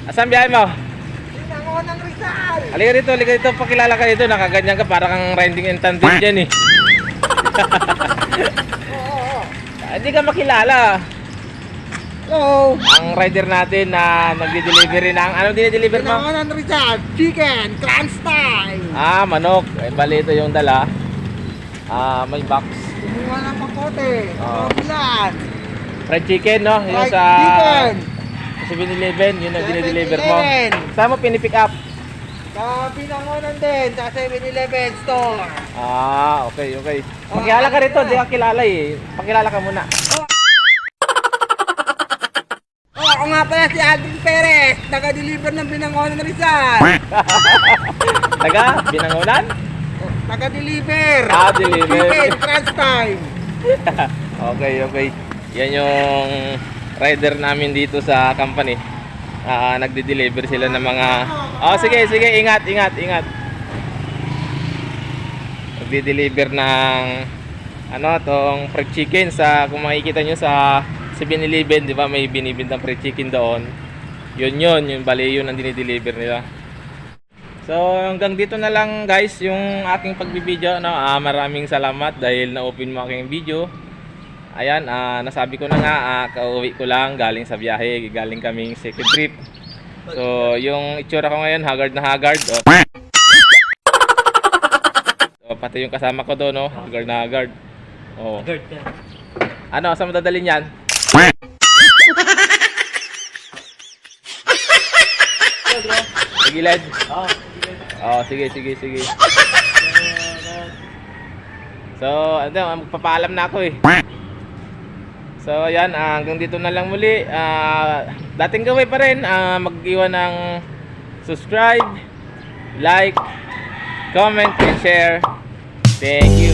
Asan biyahe mo? Pinangon ng Rizal. Halika rito, pakilala ka dito. Nakaganyan ka, para kang riding attendant dyan eh. Oo. Hindi ka makilala. Hello. Ang rider natin na nagdi-delivery ng, anong dinideliver mo? Pinangon ng Rizal. Chicken. Crunch time. Manok. Bali ito yung dala. May box. Kumuha ng pakote. Oo. Kabilan. Fried chicken, no? Yung Fried sa chicken. 7-Eleven, yun ang 7-Eleven. dinideliver mo. Saan mo pinipick up? Sa Pinangonan din. Sa 7-Eleven store. Okay. Pakilala ka rito, di ka kilala eh. Pakilala ka muna. Ako nga pala si Aldrin Perez. Taga-deliver ng Pinangonan Rizal. Taga, Binangonan? Taga-deliver. Deliver. Chicken. Crunch time. Okay. Yan yung rider namin dito sa company. Nagde-deliver sila ng mga... sige, ingat. Nagde-deliver ng tong fried chicken sa, kung makikita nyo sa 7-Eleven, di ba, may binibintang fried chicken doon. Yun bali yun ang dinideliver nila. So hanggang dito na lang guys yung aking pagbibideo, no? Maraming salamat dahil na-open mo aking video. Ayan, nasabi ko na nga, kauwi ko lang galing sa biyahe, galing kaming second trip. So yung itsura ko ngayon, haggard na haggard. So, pati yung kasama ko doon, no? Haggard na haggard. Haggard ka. Ano, saan mo dadalhin yan? Sa gilid? Sige. So, magpapaalam na ako eh. So, ayan, hanggang dito na lang muli. Dating gawin pa rin, mag-iwan ng subscribe, like, comment, and share. Thank you.